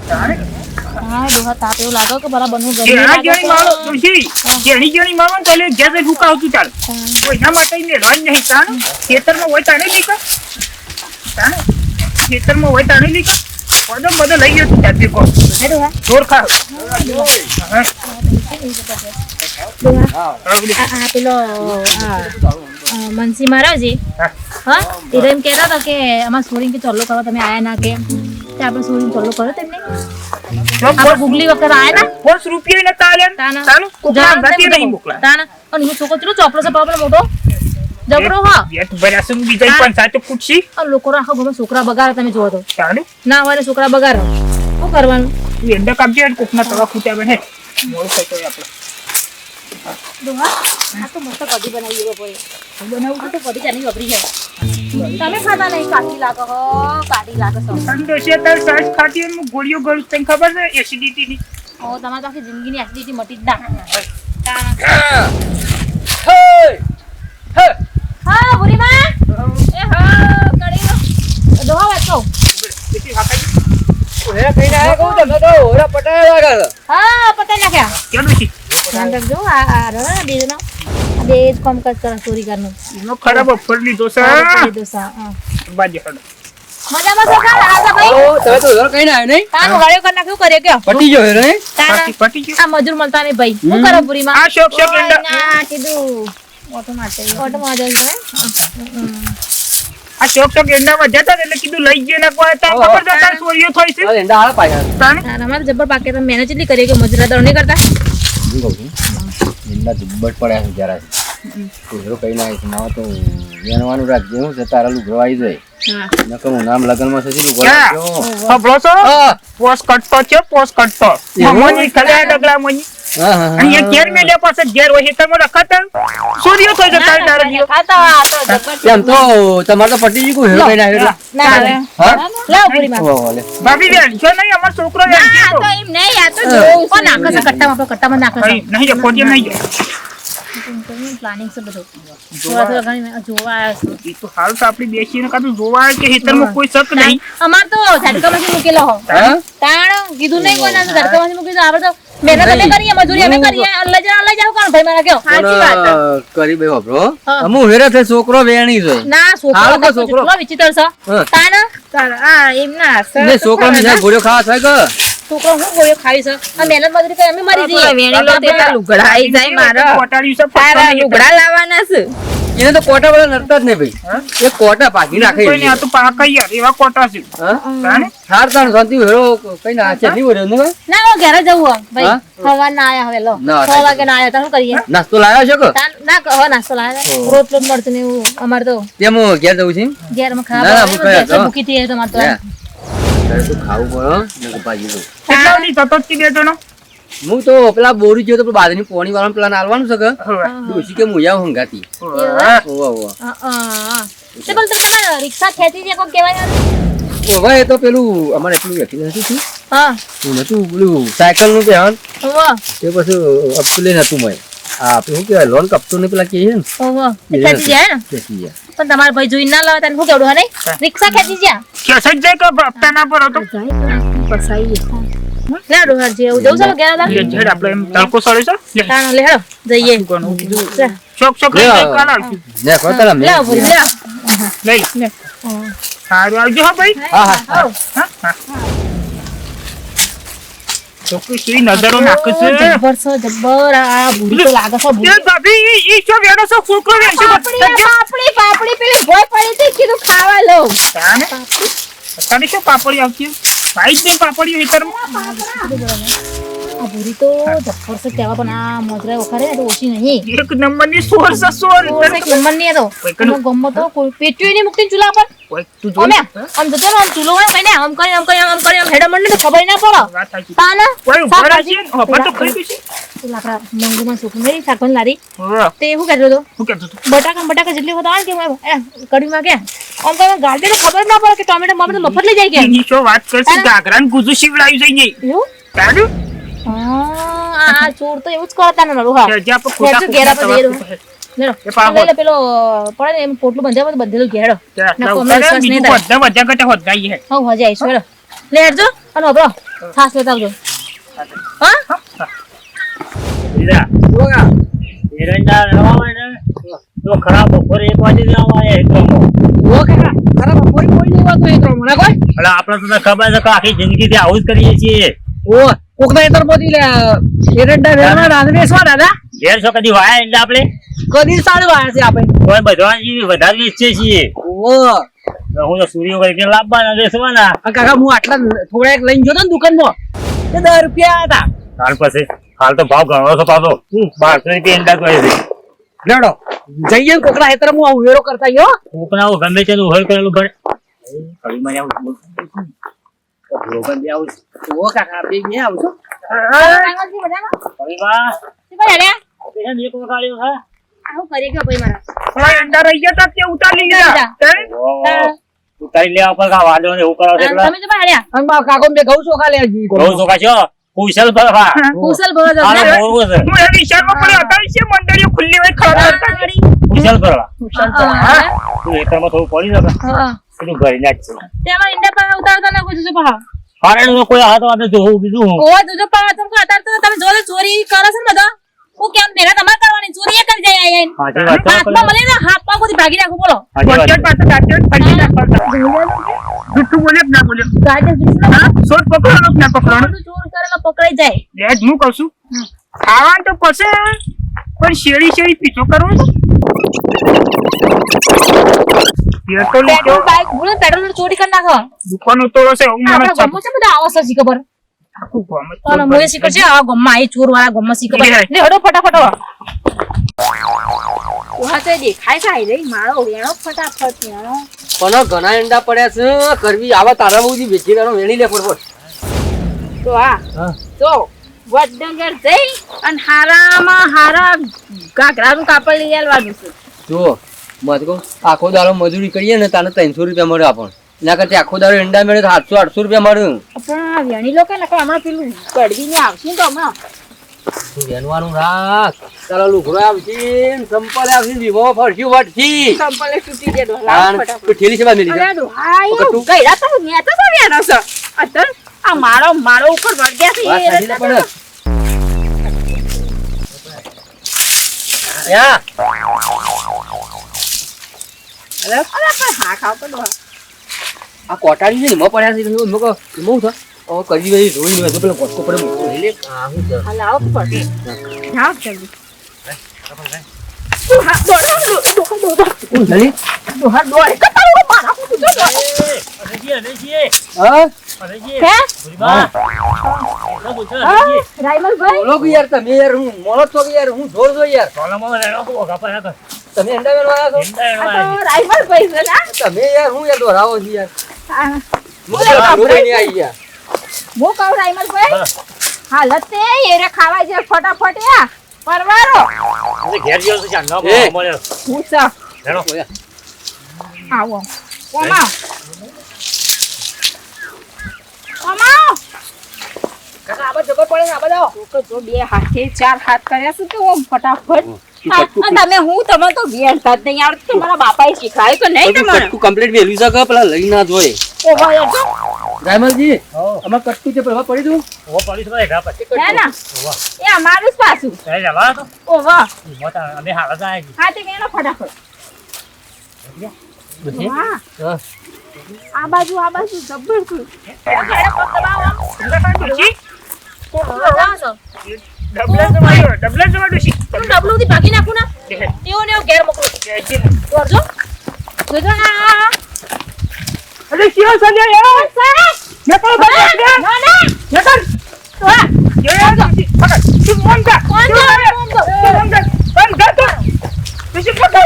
હા ડોહા તાપ એવું લાગે કે બરાબર બનવું ગરમી જેણા લાગે જેણી મારો તુલસી જેણી મારો ને કાલે ઘેર જઈને હુકાવતું ચાલ કોઈના માટે મેળવાની નહીં તાણ ખેતરમાં હોય તાણે લીકા તાણે ખેતરમાં હોય તાણે લીકા બધો લઈ ગયો તું ચાલ દેખો હે ડોહા જોર ખા આ પેલો મનસી મહારાજ હા એ એમ કહેતા હતા કે અમાર સોરી કે ચોલ્લો કરો તમે આયા ના કે આપણે સોરી ચોલ્લો કરો તેમને આપણે ગુગલી વખત આયા ના ₹5 નતા આલ્યા તાનું કોકના ગતિ નહીં મોકલા તાના અને હું છોકરો ચલો ચોપડો છે પાપડો મોટો જબરો હા યસ બરાસન બીજા પણ સાચો કુટસી આ લોકો આખો ગમે છોકરા બગાડે તમે જોવો તો તાનું ના હોય છોકરા બગાડે શું કરવાનું એંડા કાપજે કોકના તવા ખૂટ્યા બને મોળ થતો આપણે દોહા આ તો મસ્ત કઢી બનાવી ગયો ભાઈ બનાવું આ તો કઢી ચાની વપરી છે તમે ખાતા નહીં કાઢી લાગો હો કાઢી લાગો સો સંદેશે તાર સાસ ખાતી અને ગોળીઓ ગળું તને ખબર છે એસિડિટી ની ઓ તમારે તો આખી જિંદગીની એસિડિટી મટી જ ના હા બુરીમાં એ હા કઢી દોહા વાત કહું કેટલી હાકાઈ ઓરે કઈ ના કહું તમે તો ઓરા પટાયા લાગે હા પતા નાખ્યા કેનું છે ધ્યાન રાખજો આ રે બેનો બે જ કામ કરે ચોરી કરનું એનો ખરાબ ઓફર લીધો છે દોસા હા બાજે હડ મજામાં છો કાલ આવતા ભાઈ ઓ તમે તો ઓરા કઈ ના આવ્યો નહીં તાન ગાળ્યો કર નાખ્યું કરે કે પટી ગયો રે પટી ગયો આ મજૂર મળતા નહીં ભાઈ હું કરો પુરીમાં આ શોક એંડા ના કીધું ઓટો માં જશે આ શોક એંડામાં જતા એટલે કીધું લઈ ગયો ને કોઈ તો ખબર છે તાર ચોરીઓ થઈ છે અરે એંડા હાલ પાયા તાને અમારે જબર પાકે તો મહેનત એટલી કરીએ કે મજૂરા દળ નહીં કરતા હું કહું છું એંડા દુબ્બટ પડ્યા છે જરા કુદરો કઈ ના આવી ના તો વેણવાનું રાખજે હું છે તારા લુગરો આવી જાય નકર હું નામ લગનમાં છે લુગરો રાખજો ખબરો છો પોસ કટતો છે પોસ કટતો મમ્મી ખલે ડગલા મની અહીંયા ઘેર મેલ્યા પાસે ઘેર હોય તમે રખાતા સૂર્ય થઈ જતા ડાયરેક્ટ ખાતા તો જબર એમ તો તમારે તો પટી ગયું હેરો કઈ ના આવ્યો ના હા લાવ પુરીમાં ઓલે ભાભી બેન છો નહીં અમાર છોકરો બેન ના તો એમ નહીં આ તો જોઉં કોણ નાખે છે કટ્ટામાં નાખે છે નહીં જો ખોટી નહીં પ્લાનિંગ છે બધું થોડા ઘણી જોવા આવ્યા છે એ તો હાલ તો આપણી બેસીને કાતું જોવા આવે કે હેતરમાં કોઈ શક નહીં અમાર તો ઝટકામાંથી મૂકેલો હો હા તાણ કીધું નહીં કોઈને ઝટકામાંથી મૂકી તો આપણે તો મહેનત અમે કરીએ મજૂરી અમે કરીએ અલ્લા જાવ કોણ ભાઈ મારા કયો સાચી વાત કરી બે વાપરો અમુ હેરા થે છોકરો વેણી જોય ના હાલો તો છોકરો છોકરો. વિચિત્ર છે તાણ આ એમ ના ને છોકરો ને ગોળ્યો ખાવા થાય કે છોકરો હું ગોળ્યો ખાવી છે આ મહેનત મજૂરી કરી અમે મરી જઈએ વેણી લો તેલા લુગડા આઈ જાય મારા કોટાડ્યું છે તારા લુગડા લાવવાના છે એને તો કોટા બધા નડતા જ નહીં ભાઈ એ કોટા પાકી નાખે કોઈ નહીં આ તો પાકા યાર એવા કોટા છે તાને હાર તાણ શાંતિ હેરો કઈ ના છે નહીં બોલ્યો ને ના હું ઘરે જવું હો ભાઈ હા? સવાર ના આયા હવે લો ના, 6 વાગે ના આયા તો શું કરીએ નાસ્તો લાવ્યો છે કે તાન ના કહો નાસ્તો લાયા રોટલો મળતું ને એવું અમાર તો તેમ ઘેર જવું છે ઘેર માં ના, ના, હું કહ્યા તો. ભૂખી થઈ તમાર તો તારે તો ખાવું પડે ને પાજી દઉં કેટલા ની તતત બે જણો હું તો પેલા બોરી જો તો બાદની પોણી વાળા પ્લાન આલવાનું છે કે ડોસી કે મુયા હંગાતી ઓવા ઓવા તે બોલ તમે રિક્ષા ખેંચી છે કોક કહેવાય ઓવા એ તો પેલું અમારે એટલું વેઠી નથી થયું હા હું નતું પેલું સાયકલ નું બેહન ઓવો તે પછી અપલે નતું મય આ આપણે શું કહેવાય લોન કપતો ને પેલા કહે છે ને ઓવો ખેંચી જાય ને બેસી ગયા પણ તમારા ભાઈ જોઈ ના લાવે તને શું કેવડું હે નહીં રિક્ષા ખેંચી જા કેસે જ જાય કે હપ્તા ના પર હતો પસાઈ લે રોહર જે એવું જવું છે ઘેર દાદા લે જેડ આપણે એમ તડકો સળે છે લે તાણ લે હેડો જઈએ લે ચોક ચોક લઈ કાલ આવશું ને કોતલા મે લે બોલ લે લઈ લે સારું આવજો હા ભાઈ હા હા આવ હા ચોખ્ખી સુઈ નજરો નાખે છે જબ્બર આ બુડી તો લાગે છે એ બુડી ભાભી ઈ શું વેડો છો છોકરો વેણ છે પાપડી પેલી ભોય પડી હતી કીધું ખાવા લો તાને તાને શું પાપડી આવતી ભાઈ જ પાપડી હેતરમાં આ બુડી તો જબ્બર છે તેવા પણ આ મોજરા ઓખારે ને તો ઓછી નહીં એક નંબરની સોર છે સોર કિંમત નહીં તો ગમો તો કોઈ પેટ્યું નહીં મુકતી ચૂલા પર ઓય તું જો અમે આમ જતો ને આમ ચૂલો હોય કઈને આમ કરી હેડો મંડે તો ખબર ના પડે વાત સાચી તાના ઓય ઉભા રાખી હપા તો ખરી છે લાકડા મંગુમાં સુખ મેરી સાકન લારી હા તે હું કહેતો તો હું કહેતો તું બટાકા જેટલી હોતા આવે કે કડીમાં કે આમ કઈ ગાડી તો ખબર ના પડે કે ટોમેટો મફત મફત લઈ જાય કે એની શું વાત કરશે ગાગરાન ગુજુ શિવડાવી જઈને એવું તારું આ ચોર તો એવું જ કરતા ને રોહા જ્યાં પર ખોટા ખેંચો ઘેરા પર દેરો લેરો એ પાહો. લઈ લે પેલો પડે ને એમ પોટલું બંધાવ તો બધેલું ઘેડો ના કોમે બધા વિશ્વાસ નહીં થાય બધા ઘટા હોત ગઈ હે હા હજી આવીશું હેડો લેજો અને ઓબરો છાસ લેતા આવજો હા લીધા એરંડા રવા માટે તો ખરાબ બપોરે 1 વાગે જવા એ તો ઓ કાકા ખરાબ કોઈ કોઈ નહીં વાતો એ તો મને કોઈ એટલે આપણે તો ખબર છે કે આખી જિંદગી થી આવું જ કરીએ છીએ ઓ કોકના એતર મોદી લે એરંડા વેરવા રાંધને સ્વા દાદા ઘેર છો કદી વાયા એટલે આપણે કદી સાડવા આયા છે આપણે કોઈ બધા વધારે વેચીએ છીએ ઓ હું તો સૂર્યો કરીને લાવવાના વેચવાના કાકા હું આટલા થોડા એક લઈને જોતો ને દુકાનમાં તે 10 રૂપિયા હતા હાલ પછી હાલ તો ભાવ ઘણો છો પાછો 1200 રૂપિયા ઈંડા કહે છે લેડો જઈએ ને કોકના હેતર હું આવું વેરો કરતા ગયો કોકના ગમે તેનું હોય કરેલું ભરે કડી માં આવું રોકન દે આવું ઓ કાકા બે મે આવું છો રાંગલજી મજામાં કડી માં શું કરે રે તે એક વગાડ્યો હા આવું કરી ગયો ભાઈ મારા થોડા અંડા રહી ગયા તા તે ઉતારી ગયા ઉતારી લેવા પર કા વાડો ને એવું કરો એટલે તમે તો ભાડ્યા અને બા કાકો મે ઘઉં ચોખા લે જી બહુ સોકા છો કુશલ પર હા કુશલ ભરો છો હાલ બોલવો છે હું એ વિચારમાં પડ્યો હતા છે મંડળીઓ ખુલ્લી હોય ખરા કુશલ પર હા તું એકરમાં થોડું પડી જશે હા પેલું ઘરે ના જ છે તે અમાર ઇન્ડિયા પર ઉતારતા ના કોઈ જો પહા કારણ કોઈ હાથ વાતે જોવું બીજું હું ઓ તુજો પહા તમ કો ઉતારતા તમે જો ચોરી કરો છો ને બધા હું કેમ મેરા તમાર કરવાની ચોરી એ કરી જાય આયન હાજી વાત તો હાથમાં મળે ને હાથ પા કોઈ ભાગી નાખો બોલો હાજી વાત પાસે દાંતિયો ફરી નાખતા જુઠ્ઠું બોલે કે ના બોલે ગાજે વિષ્ણુ હા સોટ પકડવાનો કે ના પકડવાનો બધું ચોર કરેલો પકડાઈ જાય લેજ હું કહું છું ખાવાનું તો પછી પણ શેરી શેરી પીછો કરવો છે તો લે પેટ્રોલ બાઈક ભૂલે પેટ્રોલ ચોરી કરી નાખો દુકાનો તોડો છે હું મને આપણા ગમો છે બધા આવો સજી ખબર આખું ગામ જ અને મોય શીખર છે આ ગમમાં આ ચોર વાળા ગમમાં શીખર લે હડો ફટાફટ ઓહા તે દેખાય કાઈ રે મારો વેણો ફટાફટ વેણો પણ ઘણા અંડા પડ્યા છે કરવી આવા તારા બહુજી વેચી લેવાનો વેણી લે ફટફટ તો આ તો વડનગર જઈ અને હારામાં હારા ઘાઘરાનું કાપડ લઈ આવવાનું છે જો મત કહું આખો દાડો મજૂરી કરીએ ને તાને 300 રૂપિયા મળે આપણ એના કરતા આખો દાડો અંડા મળે તો 700-800 રૂપિયા મળે આપણા વેણી લોકો ને હમણાં પેલું કડવીને આવશે ને તો હમણાં તું વેનવાનું રાખ તારા લુગડો આવશે સંપલ આવશે વિમો ફરશું વટથી સંપલે તૂટી ગયો તાણ તું ઠેલી છે બા મેલી અરે હાય ગઈરા તો મેં તો વેણો છે અતર આ મારો ઉપર વળગ્યા છે વાત એ સાચી ના રસ્તા પડે યા અરે પણ હા ખાવ તો દો આ કોટાડી છે એમાં પડ્યા છે એમાં કહો એમાં હું ઓ કરી દે જોઈ લે તો પેલો કોટકો પડે મૂકો લઈ લે આ હું છે હાલ આવો પડે જાવ જલ્દી હા દોડો કોણ લઈ દોહા દોડે કતારો મારા હું તો અરેજી હા અરેજી હે બુરીબા તો બોલ અરેજી રાઈમલ ભાઈ બોલો કે યાર તમે યાર હું મોળો છો કે યાર હું જોર જો યાર સોલામાં રેણો કો ગાપા ના કર તમે અંડા વેણવા આવ્યા ઇંડા આ તો રાઈમલ ભાઈ છે ના છો તમે યાર હું યાર દોરાવો છો યાર હા મુજે રોઈ નહીં આવી યાર હું કહું રાઈમલ ભાઈ હાલત તે એરે ખાવા જે ફટાફટ યા પરવારો એટલે ઘેર ગયો તો જાન એ. ન મળ્યો હું સા રેણો આવો કોમા કોમા કાકા આબા જબર પડે ને આબા જાઓ તો જો બે હાથે 4 હાથ કર્યા છે તો ઓમ ફટાફટ તું કટકું તમે હું તમે તો વેણતા જ નહીં આવડતું તમારા બાપાએ શીખવાયું તો નહીં તમને કટકું કમ્પ્લીટ વેલ્યુ છે કે પેલા લઈ ના જોય ઓ ભાઈ તો રાયમલજી હો અમાર કટકું છે પેલા પડી દઉં ઓ પોલીસ ભાઈ ગાપા હે ના વાહ એ અમારું જ પાછું એ જવા તો ઓ વાહ મોટા અમે હાલત આવી હા તે વેણો ફટાફટ બધી વાહ હા આ બાજુ જબર છું ડબલા જવા દોશી ડબલું થી ભાગી નાખું ના એવો ને એવો ઘેર મોકલો કરજો જોજો આ અરે કેવો સજ્યા યાર મેં તો ના ના નકર તો આ યાર પકડ તું મોન કા કોણ છે? કોણ છે? બંધ કર તો દોશી પકડ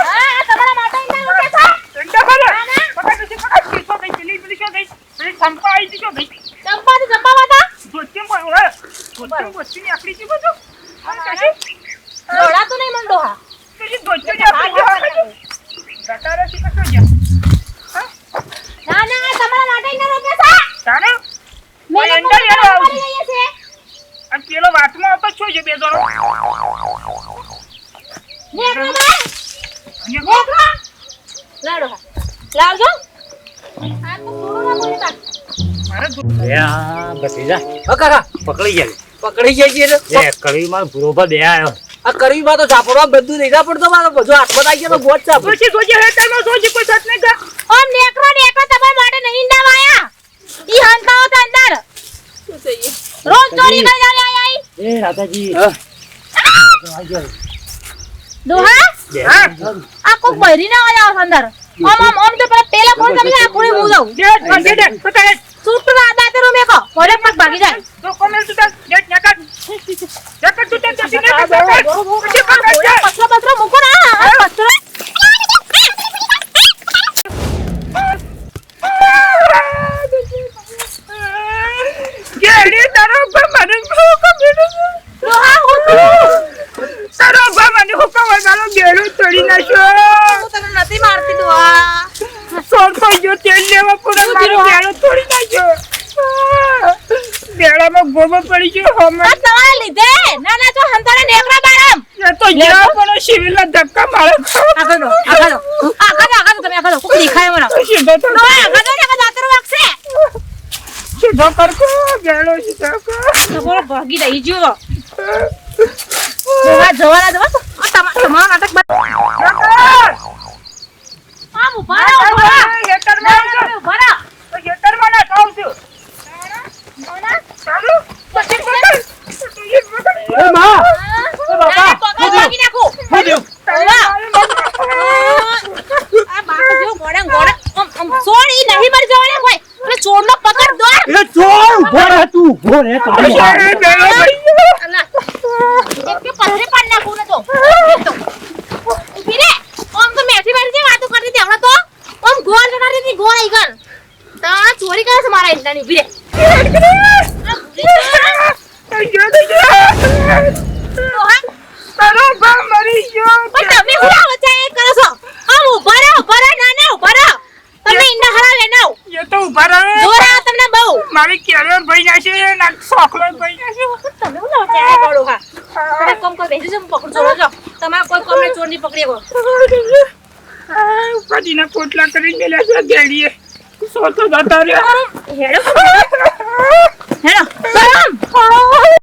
આ તમારા માતા ઇન્ના રૂપિયા છે અંડા ખાને પકડ દોશી પકડ પીસો ગઈ ચલી પેલી શું ગઈ પેલી સંપા આવી શું ગઈ ચંપા માતા જોચેમ પણ ઓય જોચેમ વસ્તી આકડી છે બધું દોડા તો નહીં મંડો હા તો જોચે ને આપડી કાકારા થી કશો ગયા ના ના તમારા માતા ઇન્ના રૂપિયા છે તારે મેં ઓય અંડા યાર આવશે મરી ગઈ છે આ પેલો વાતમાં આવતો છો જે બે જણો નેકરો બા અને નેકરો લાડો લાવજો આ તો થોડો ના બોલી કાઢ મારે આ ભત્રીજા હા કાકા પકડી ગયા પકડી જાય છે એ કડી માં બરોબર બે આવ્યો આ કરવીમાં તો ઝાપડવા બધું નહીં ના પડતો મારો બધું હાથમાં આવી ગયો તો ગોટ છે પછી સોજે હેતરમાં સોજે કોઈ સત નહીં કર ઓમ નેકરો તમાર માટે નહીં ના વાયા ઈ હંતાઓ તો અંદર રોજ ચોરી કરી જાય આઈ એ રાધાજી દોહા હા આ કોક બહેરી ના આયા અંદર ઓમ તો પેલા ફોન કરી આ કોણે હું જાઉં દે પતા સૂટ ના દાતે રૂમે કો ઓરે પગ ભાગી જાય તો કોમેલ તું ડેટ નકર જકર તું તે સીને પથરો મૂકો ના પથરો ગેડી તારો મને હુકમ દેનો દોહા હું તારો મને હુકમ મારો ગેડો તોડી નાખ્યો તને નથી મારતી દોહા સોળ કોઈ જો તેલ લેવા પૂરા મારો ગેડો તોડી નાખ્યો ગેડામાં ગોબો પડી ગયો હમ આ તમારા લીધે ના જો હંતાને નેકરા બારમ એ તો જ્યાં પણ સિવિલના ધક્કા મારે આગળ તમે આગળ કોક દેખાય મને સીધો તો દોહા આગળ દાતરો વાગશે સીધો કરકો ગેડો સીધો કર તમારો ભાગી દઈ જો દોહા જવાના દો તમારો નાટક આમ ઉભા રહો હેતરમાં ઉભા રહો હેતરમાં ના ખાવ છું ચાલુ પછી પકડ એ માં ભાગી નાખો આ બાપ જો ગોડા આમ છોડી નહીં મર જવાને કોઈ એટલે છોડનો પકડ દો એ ચોર ઉભો રહે તું ઉભો રહે તારી અલા એક કે પથરે પાડ નાખો ને તો ઉભી રે ઓમ તો મેથી મારી જે વાતો કરતી હતી હમણાં તો ઓમ ગોળ જનારી હતી ગોળ આઈ ગન તા ચોરી કરે છે મારા ઇંડાની ઉભી રે તારો બા મરી ગયો પણ તમે હું આવો છે એ કરો છો આમ ઉભા રહો ના ઉભા રહો તમે ઇંડા હરા લેને આવો એ તો ઉભા રહે દોરા તમને બહુ મારી કેરીઓ ભાઈ નાશે ના સોખલો ભાઈ નાશે તમે હું લાવ છે ગોળો હા તમે કમ કર બેસી જમ પકડ જોડો જો તમાર કોઈ કમને ચોર ની પકડી ગો ઉપાડીના પોટલા કરી મેલ્યા છે ગેડીએ સોતો જતા રહ્યો હેડો હેડો